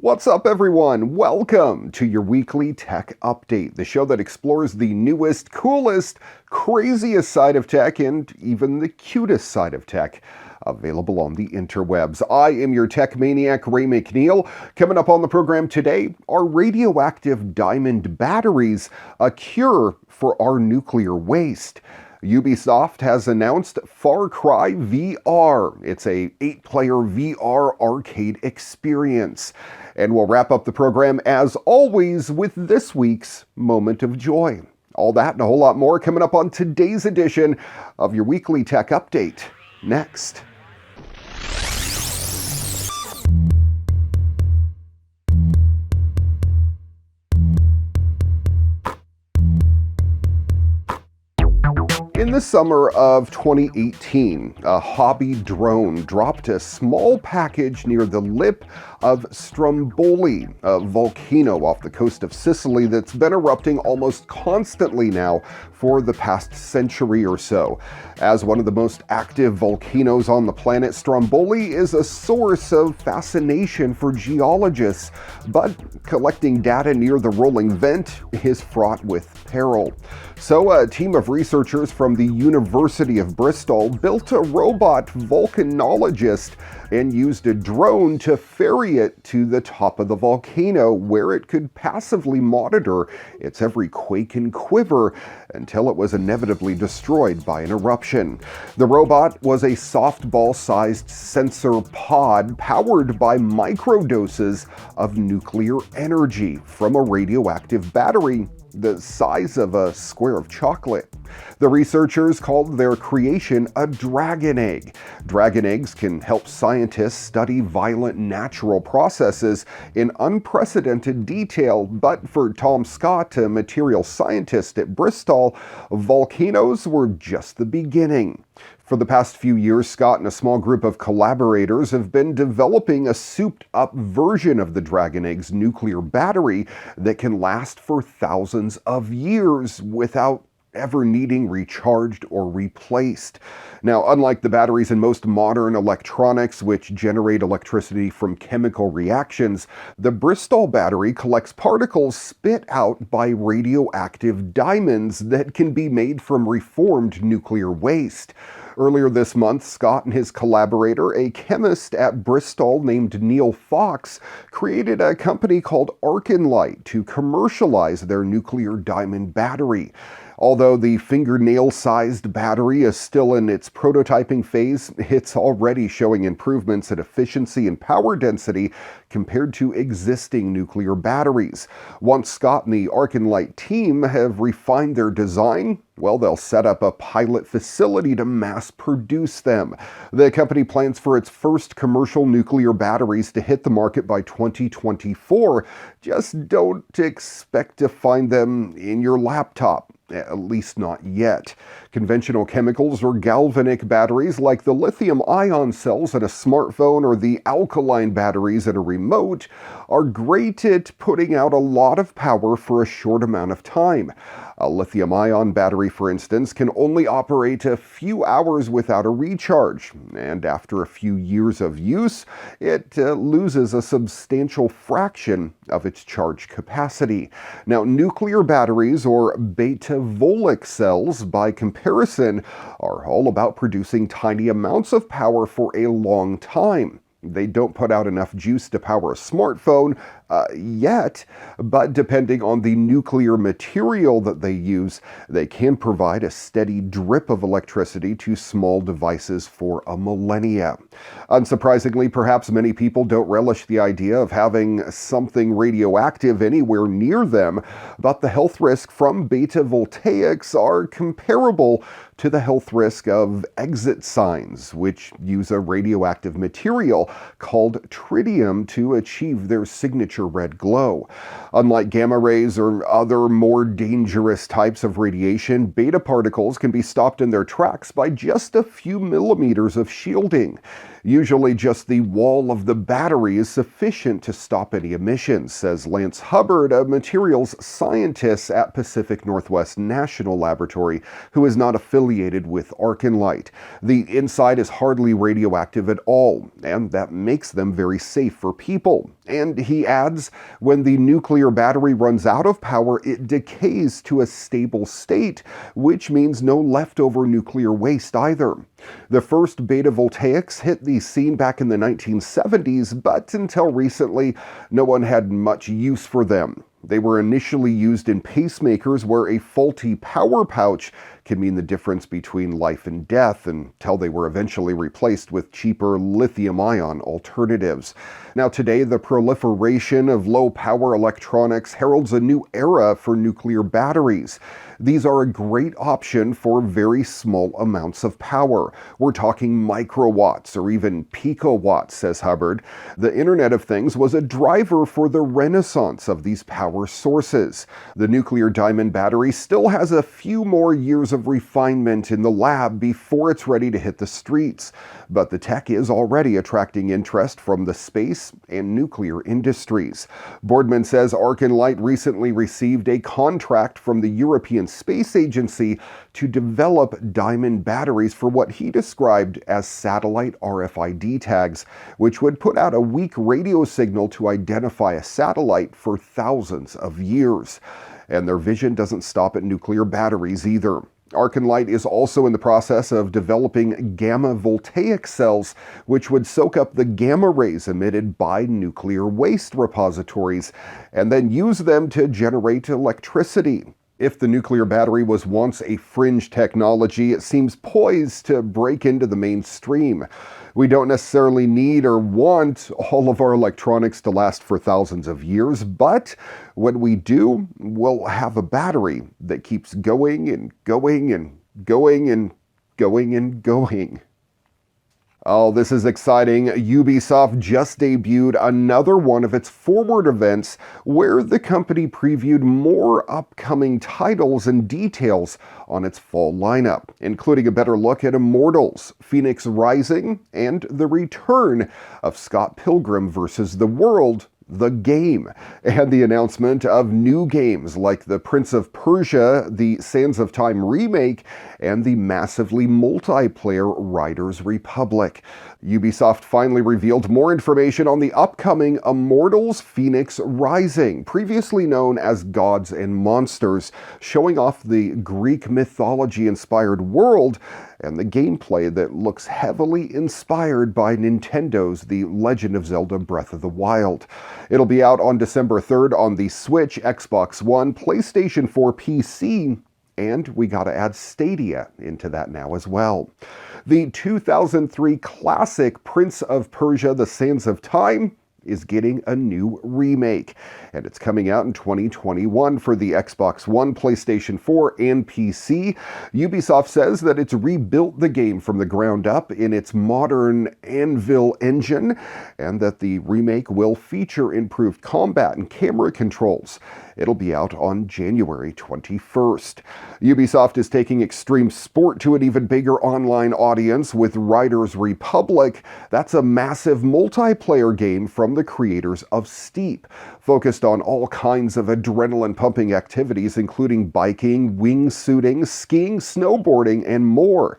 What's up, everyone? Welcome to your weekly tech update, the show that explores the newest, coolest, craziest side of tech and even the cutest side of tech available on the interwebs. I am your tech maniac, Ray McNeil. Coming up on the program today, are radioactive diamond batteries a cure for our nuclear waste? Ubisoft has announced Far Cry VR. It's a 8-player VR arcade experience. And we'll wrap up the program, as always, with this week's Moment of Joy. All that and a whole lot more coming up on today's edition of your weekly tech update. Next. In the summer of 2018, a hobby drone dropped a small package near the lip of Stromboli, a volcano off the coast of Sicily that's been erupting almost constantly now for the past century or so. As one of the most active volcanoes on the planet, Stromboli is a source of fascination for geologists, but collecting data near the rolling vent is fraught with peril. So a team of researchers from the University of Bristol built a robot volcanologist and used a drone to ferry it to the top of the volcano, where it could passively monitor its every quake and quiver until it was inevitably destroyed by an eruption. The robot was a softball-sized sensor pod powered by microdoses of nuclear energy from a radioactive battery the size of a square of chocolate. The researchers called their creation a dragon egg. Dragon eggs can help scientists study violent natural processes in unprecedented detail, but for Tom Scott, a material scientist at Bristol, volcanoes were just the beginning. For the past few years, Scott and a small group of collaborators have been developing a souped-up version of the Dragon Egg's nuclear battery that can last for thousands of years without ever needing recharged or replaced. Now, unlike the batteries in most modern electronics, which generate electricity from chemical reactions, the Bristol battery collects particles spit out by radioactive diamonds that can be made from reformed nuclear waste. Earlier this month, Scott and his collaborator, a chemist at Bristol named Neil Fox, created a company called Arkenlight to commercialize their nuclear diamond battery. Although the fingernail-sized battery is still in its prototyping phase, it's already showing improvements in efficiency and power density compared to existing nuclear batteries. Once Scott and the Arkenlight team have refined their design, well, they'll set up a pilot facility to mass produce them. The company plans for its first commercial nuclear batteries to hit the market by 2024. Just don't expect to find them in your laptop. At least not yet. Conventional chemicals or galvanic batteries like the lithium-ion cells in a smartphone or the alkaline batteries in a remote are great at putting out a lot of power for a short amount of time. A lithium-ion battery, for instance, can only operate a few hours without a recharge, and after a few years of use, it loses a substantial fraction of its charge capacity. Now, nuclear batteries, or beta-Volek cells, by comparison, are all about producing tiny amounts of power for a long time. They don't put out enough juice to power a smartphone yet, but depending on the nuclear material that they use, they can provide a steady drip of electricity to small devices for a millennia. Unsurprisingly, perhaps many people don't relish the idea of having something radioactive anywhere near them, but the health risk from beta voltaics are comparable to the health risk of exit signs, which use a radioactive material called tritium to achieve their signature red glow. Unlike gamma rays or other more dangerous types of radiation, beta particles can be stopped in their tracks by just a few millimeters of shielding. Usually just the wall of the battery is sufficient to stop any emissions, says Lance Hubbard, a materials scientist at Pacific Northwest National Laboratory, who is not affiliated affiliated with Arconlight. The inside is hardly radioactive at all, and that makes them very safe for people. And he adds, when the nuclear battery runs out of power, it decays to a stable state, which means no leftover nuclear waste either. The first beta voltaics hit the scene back in the 1970s, but until recently, no one had much use for them. They were initially used in pacemakers where a faulty power pouch can mean the difference between life and death, until they were eventually replaced with cheaper lithium-ion alternatives. Now today, the proliferation of low-power electronics heralds a new era for nuclear batteries. These are a great option for very small amounts of power. We're talking microwatts or even picowatts, says Hubbard. The Internet of Things was a driver for the renaissance of these power sources. The nuclear diamond battery still has a few more years of refinement in the lab before it's ready to hit the streets, but the tech is already attracting interest from the space and nuclear industries. Boardman says Arconlight recently received a contract from the European Space Agency to develop diamond batteries for what he described as satellite RFID tags, which would put out a weak radio signal to identify a satellite for thousands of years. And their vision doesn't stop at nuclear batteries either. Arconlight is also in the process of developing gamma voltaic cells, which would soak up the gamma rays emitted by nuclear waste repositories and then use them to generate electricity. If the nuclear battery was once a fringe technology, it seems poised to break into the mainstream. We don't necessarily need or want all of our electronics to last for thousands of years, but when we do, we'll have a battery that keeps going and going and going and going and going. Oh, this is exciting. Ubisoft just debuted another one of its Forward events where the company previewed more upcoming titles and details on its fall lineup, including a better look at Immortals, Phoenix Rising, and the return of Scott Pilgrim vs. the World, the game, and the announcement of new games like the Prince of Persia, the Sands of Time remake, and the massively multiplayer Riders Republic. Ubisoft finally revealed more information on the upcoming Immortals Phoenix Rising, previously known as Gods and Monsters, showing off the Greek mythology-inspired world and the gameplay that looks heavily inspired by Nintendo's The Legend of Zelda Breath of the Wild. It'll be out on December 3rd on the Switch, Xbox One, PlayStation 4, PC, and we gotta add Stadia into that now as well. The 2003 classic Prince of Persia: The Sands of Time is getting a new remake, and it's coming out in 2021 for the Xbox One, PlayStation 4, and PC. Ubisoft says that it's rebuilt the game from the ground up in its modern Anvil engine, and that the remake will feature improved combat and camera controls. It'll be out on January 21st. Ubisoft is taking extreme sport to an even bigger online audience with Riders Republic. That's a massive multiplayer game from the creators of Steep, focused on all kinds of adrenaline-pumping activities, including biking, wingsuiting, skiing, snowboarding, and more.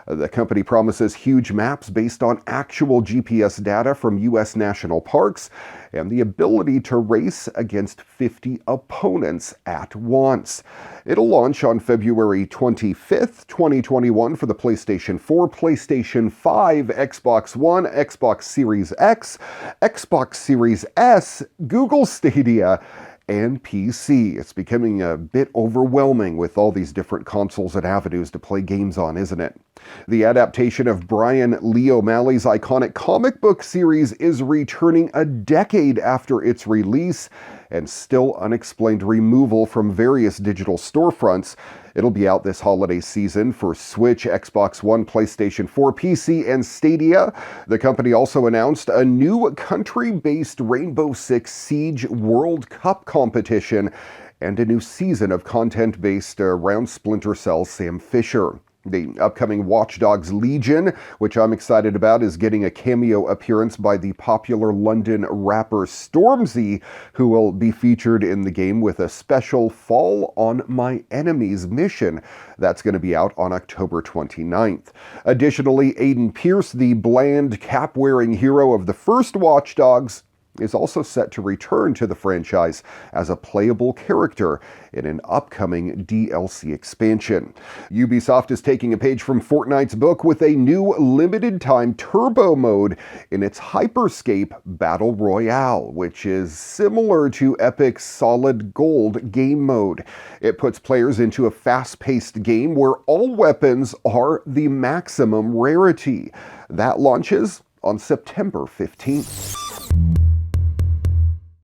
The company promises huge maps based on actual GPS data from U.S. national parks and the ability to race against 50 opponents at once. It'll launch on February 25th, 2021 for the PlayStation 4, PlayStation 5, Xbox One, Xbox Series X, Xbox Series S, Google Stadia, and PC. It's becoming a bit overwhelming with all these different consoles and avenues to play games on, isn't it? The adaptation of Brian Lee O'Malley's iconic comic book series is returning a decade after its release and still unexplained removal from various digital storefronts. It'll be out this holiday season for Switch, Xbox One, PlayStation 4, PC, and Stadia. The company also announced a new country-based Rainbow Six Siege World Cup competition and a new season of content based around Splinter Cell's Sam Fisher. The upcoming Watch Dogs Legion, which I'm excited about, is getting a cameo appearance by the popular London rapper Stormzy, who will be featured in the game with a special Fall on My Enemies mission. That's going to be out on October 29th. Additionally, Aiden Pierce, the bland, cap-wearing hero of the first Watch Dogs, is also set to return to the franchise as a playable character in an upcoming DLC expansion. Ubisoft is taking a page from Fortnite's book with a new limited-time turbo mode in its Hyperscape Battle Royale, which is similar to Epic's Solid Gold game mode. It puts players into a fast-paced game where all weapons are the maximum rarity. That launches on September 15th.